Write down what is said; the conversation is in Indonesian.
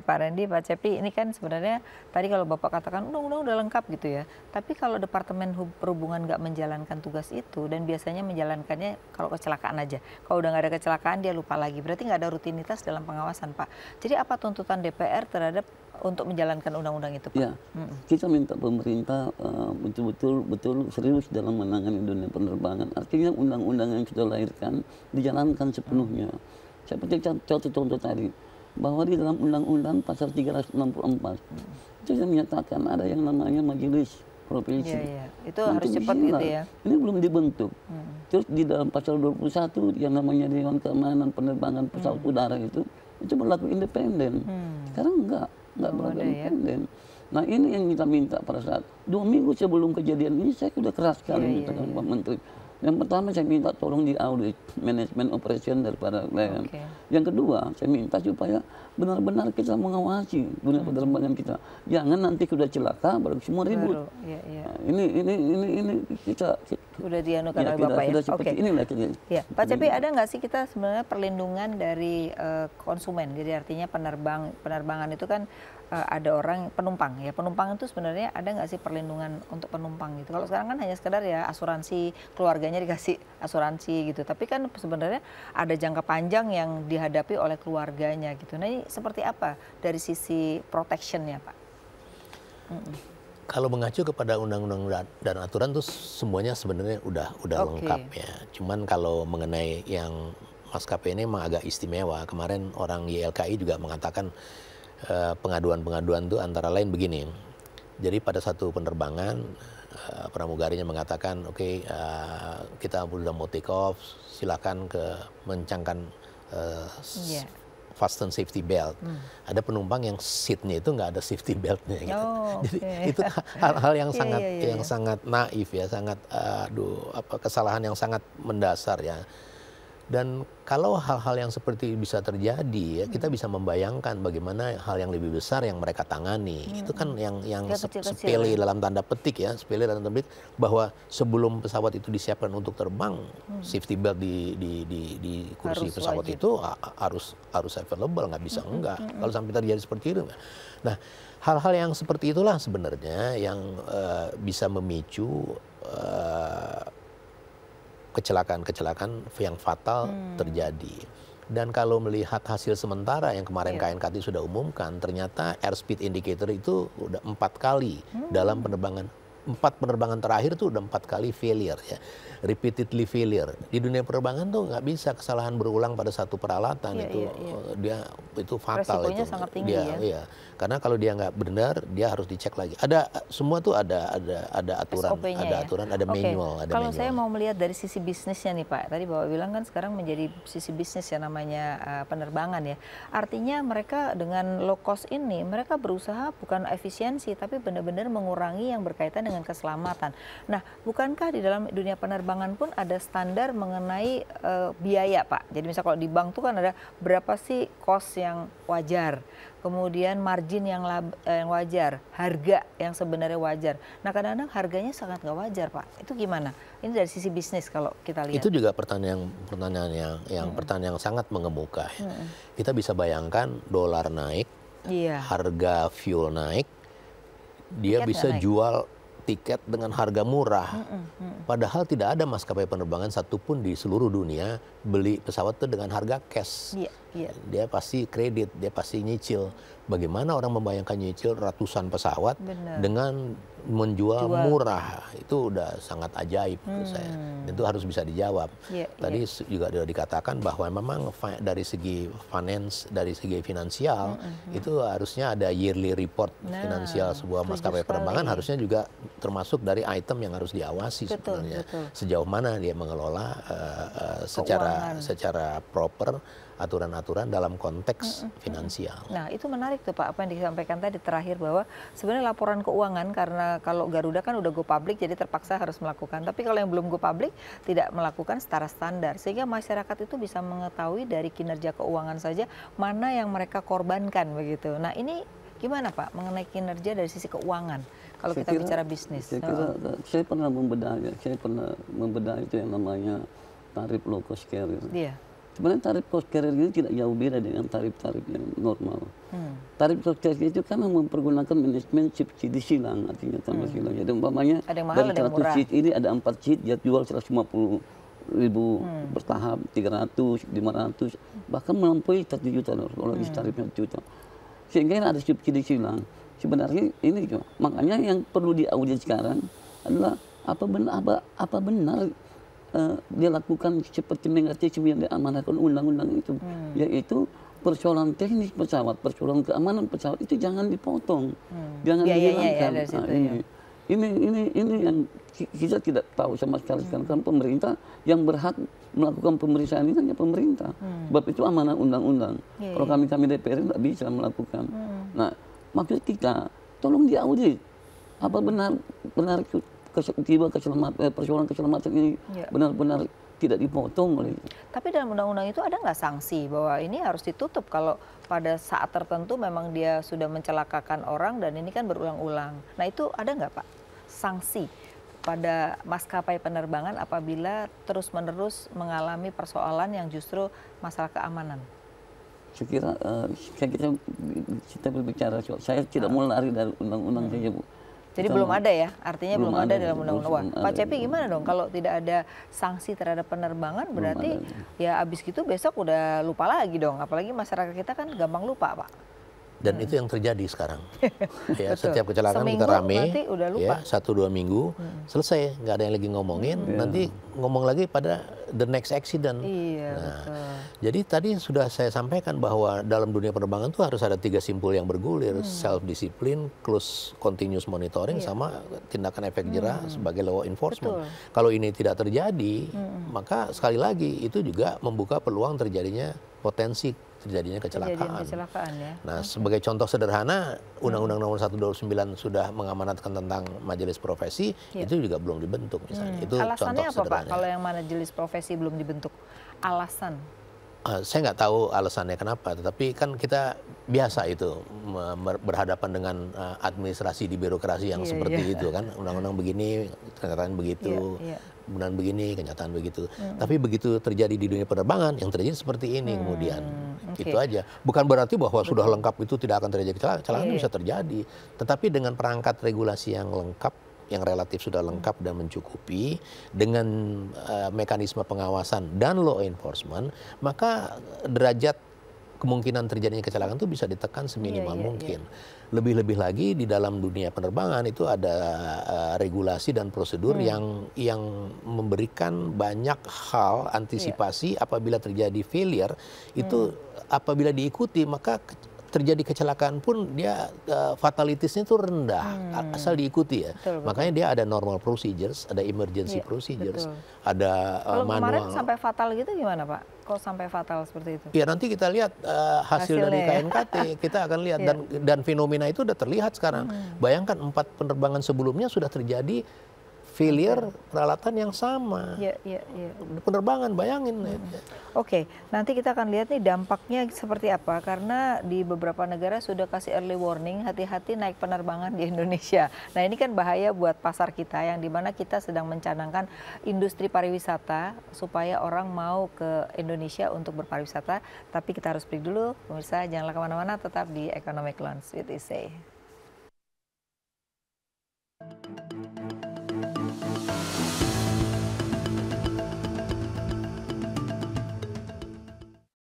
Pak Randy, Pak Cepi, ini kan sebenarnya tadi kalau Bapak katakan undang-undang udah lengkap gitu ya. Tapi kalau Departemen Perhubungan nggak menjalankan tugas itu dan biasanya menjalankannya kalau kecelakaan aja. Kalau udah nggak ada kecelakaan dia lupa lagi. Berarti nggak ada rutinitas dalam pengawasan, Pak. Jadi apa tuntutan DPR terhadap untuk menjalankan undang-undang itu, Pak? Ya, kita minta pemerintah betul-betul serius dalam menangani dunia penerbangan. Artinya undang-undang yang kita lahirkan dijalankan sepenuhnya. Seperti contoh tadi, bahwa di dalam undang-undang pasal 364 itu yang menyatakan ada yang namanya majelis provinsi. Itu harus cepat gitu ya. Ini belum dibentuk. Terus di dalam pasal 21 yang namanya Dewan Keamanan Penerbangan Pesawat Udara itu berlaku independen. Sekarang enggak berlaku independen. Nah ini yang kita minta pada saat 2 minggu sebelum kejadian ini saya sudah keras sekali minta Pak Menteri. Yang pertama saya minta tolong diaudit manajemen operation daripada LM. Yang kedua saya minta supaya benar-benar kita mengawasi dunia penerbangan kita. Jangan nanti sudah celaka baru semua ribut. Nah, ini kita sudah dianukan oleh Bapak ya. Oke. Inilah ya, Pak Cepi, ada nggak sih kita sebenarnya perlindungan dari konsumen? Jadi artinya penerbangan itu kan ada orang penumpang ya. Penumpang itu sebenarnya ada nggak sih perlindungan untuk penumpang gitu? Kalau sekarang kan hanya sekedar ya asuransi, keluarganya dikasih asuransi gitu. Tapi kan sebenarnya ada jangka panjang yang dihadapi oleh keluarganya gitu. Nah ini seperti apa dari sisi protectionnya, Pak? Kalau mengacu kepada undang-undang dan aturan tuh semuanya sebenarnya udah lengkap ya. Cuman kalau mengenai yang maskapai ini memang agak istimewa. Kemarin orang YLKI juga mengatakan pengaduan-pengaduan itu antara lain begini. Jadi pada satu penerbangan pramugarinya mengatakan kita sudah mau take off, silakan mencangkan fasten safety belt. Ada penumpang yang seatnya itu nggak ada safety beltnya gitu. Jadi itu hal-hal yang sangat naif ya, sangat kesalahan yang sangat mendasar ya. Dan kalau hal-hal yang seperti bisa terjadi ya, kita bisa membayangkan bagaimana hal yang lebih besar yang mereka tangani. Itu kan yang sepele dalam tanda petik ya, sepele dalam tanda petik bahwa sebelum pesawat itu disiapkan untuk terbang, safety belt di kursi harus pesawat wajib. Itu harus available, nggak bisa enggak. Kalau sampai terjadi seperti itu. Nah, hal-hal yang seperti itulah sebenarnya yang bisa memicu kecelakaan-kecelakaan yang fatal terjadi. Dan kalau melihat hasil sementara yang kemarin KNKT sudah umumkan, ternyata airspeed indicator itu udah 4 kali dalam penerbangan. 4 penerbangan terakhir itu udah 4 kali failure ya. Repeatedly failure. Di dunia penerbangan tuh nggak bisa kesalahan berulang pada satu peralatan dia itu fatal. Resikonya itu sangat tinggi ya. Karena kalau dia nggak benar, dia harus dicek lagi. Semua tuh ada aturan, ada manual, ada Kalau manual. saya mau melihat dari sisi bisnisnya nih Pak, tadi Bapak bilang kan sekarang menjadi sisi bisnis ya namanya penerbangan ya. Artinya mereka dengan low cost ini, mereka berusaha bukan efisiensi, tapi benar-benar mengurangi yang berkaitan dengan keselamatan. Nah, bukankah di dalam dunia penerbangan pun ada standar mengenai biaya Pak? Jadi misal kalau di bank tuh kan ada berapa sih cost yang wajar, kemudian margin yang wajar, harga yang sebenarnya wajar. Nah kadang-kadang harganya sangat nggak wajar Pak. Itu gimana? Ini dari sisi bisnis kalau kita lihat. Itu juga pertanyaan yang sangat mengemuka. Ya. Kita bisa bayangkan dolar naik, harga fuel naik, dia bisa jual tiket dengan harga murah. Padahal tidak ada maskapai penerbangan satupun di seluruh dunia beli pesawat itu dengan harga cash. Dia pasti kredit, dia pasti nyicil. Bagaimana orang membayangkan nyicil ratusan pesawat dengan menjual murah? Itu udah sangat ajaib menurut saya. Dan itu harus bisa dijawab. Tadi juga sudah dikatakan bahwa memang dari segi finance, dari segi finansial itu harusnya ada yearly report finansial sebuah maskapai penerbangan harusnya juga termasuk dari item yang harus diawasi sebenarnya. Sejauh mana dia mengelola secara proper aturan-aturan dalam konteks finansial. Nah itu menarik tuh Pak, apa yang disampaikan tadi terakhir bahwa sebenarnya laporan keuangan karena kalau Garuda kan udah go public jadi terpaksa harus melakukan. Tapi kalau yang belum go public tidak melakukan secara standar. Sehingga masyarakat itu bisa mengetahui dari kinerja keuangan saja mana yang mereka korbankan begitu. Nah ini gimana Pak mengenai kinerja dari sisi keuangan kalau kita bicara bisnis? Saya pernah membedah itu yang namanya tarif low cost carrier. Sebenarnya tarif cost carrier itu tidak jauh beda dengan tarif-tarif yang normal. Tarif cost carrier itu karena mempergunakan manajemen subsidi silang, artinya tambah silang. Jadi umpamanya dari 100 seat ini ada 4 seat, dia jual 150.000 bertahap, 300, 500, bahkan melampaui 1 juta kalau tarifnya 1 juta. Sehingga ini ada subsidi silang. Sebenarnya ini makanya yang perlu diaudit sekarang adalah apa benar dia lakukan seperti mengerti yang diamanahkan undang-undang itu, yaitu persoalan teknis pesawat, persoalan keamanan pesawat itu jangan dipotong, jangan dihilangkan. Ini yang kita tidak tahu sama sekali sekarang. Kan pemerintah yang berhak melakukan pemeriksaan ini hanya pemerintah, sebab itu amanah undang-undang. Kalau kami DPR tidak bisa melakukan. Nah, maksud kita tolong diaudit apa benar persoalan keselamatan ini benar-benar tidak dipotong oleh. Tapi dalam undang-undang itu ada nggak sanksi bahwa ini harus ditutup kalau pada saat tertentu memang dia sudah mencelakakan orang dan ini kan berulang-ulang. Nah itu ada nggak Pak sanksi pada maskapai penerbangan apabila terus-menerus mengalami persoalan yang justru masalah keamanan? Saya kira kita berbicara, saya tidak mau lari dari undang-undang saja Bu. Jadi belum ada ya, artinya belum ada dalam undang-undang. Pak Cepi gimana dong kalau tidak ada sanksi terhadap penerbangan berarti ya abis gitu besok udah lupa lagi dong. Apalagi masyarakat kita kan gampang lupa Pak. Dan itu yang terjadi sekarang. Ya, setiap kecelakaan kita rame, ya 1-2 minggu selesai, nggak ada yang lagi ngomongin. Nanti ngomong lagi pada the next accident. Jadi tadi sudah saya sampaikan bahwa dalam dunia penerbangan itu harus ada 3 simpul yang bergulir, self discipline, close continuous monitoring, sama tindakan efek jerah sebagai law enforcement. Kalau ini tidak terjadi, maka sekali lagi itu juga membuka peluang terjadinya potensi terjadinya kecelakaan. Nah, sebagai contoh sederhana, Undang-Undang Nomor 1 2009 sudah mengamanatkan tentang majelis profesi, itu juga belum dibentuk misalnya. Itu alasannya contoh apa sederhana. Pak kalau yang majelis profesi belum dibentuk? Alasan? Saya nggak tahu alasannya kenapa, tetapi kan kita biasa itu berhadapan dengan administrasi di birokrasi yang seperti itu kan, undang-undang begini, kenyataan begitu, kemudian begini, kenyataan begitu. Tapi begitu terjadi di dunia penerbangan, yang terjadi seperti ini kemudian. Itu aja. Bukan berarti bahwa sudah lengkap itu tidak akan terjadi kecelakaan. Kecelakaan bisa terjadi. Tetapi dengan perangkat regulasi yang lengkap, yang relatif sudah lengkap dan mencukupi, dengan mekanisme pengawasan dan law enforcement, maka derajat kemungkinan terjadinya kecelakaan itu bisa ditekan seminimal mungkin. Lebih-lebih lagi di dalam dunia penerbangan itu ada regulasi dan prosedur yang memberikan banyak hal antisipasi apabila terjadi failure, itu apabila diikuti maka terjadi kecelakaan pun dia fatalitasnya itu rendah asal diikuti ya. Makanya dia ada normal procedures, ada emergency procedures, ada kalau manual. Kemarin sampai fatal gitu gimana Pak? Kok sampai fatal seperti itu? Ya nanti kita lihat hasil dari KNKT, kita akan lihat dan fenomena itu sudah terlihat sekarang. Bayangkan 4 penerbangan sebelumnya sudah terjadi failure peralatan yang sama. Penerbangan, bayangin. Oke, nanti kita akan lihat nih dampaknya seperti apa. Karena di beberapa negara sudah kasih early warning, hati-hati naik penerbangan di Indonesia. Nah ini kan bahaya buat pasar kita, yang dimana kita sedang mencanangkan industri pariwisata, supaya orang mau ke Indonesia untuk berpariwisata. Tapi kita harus break dulu, pemirsa janganlah kemana-mana, tetap di Economic Lounge with Isay.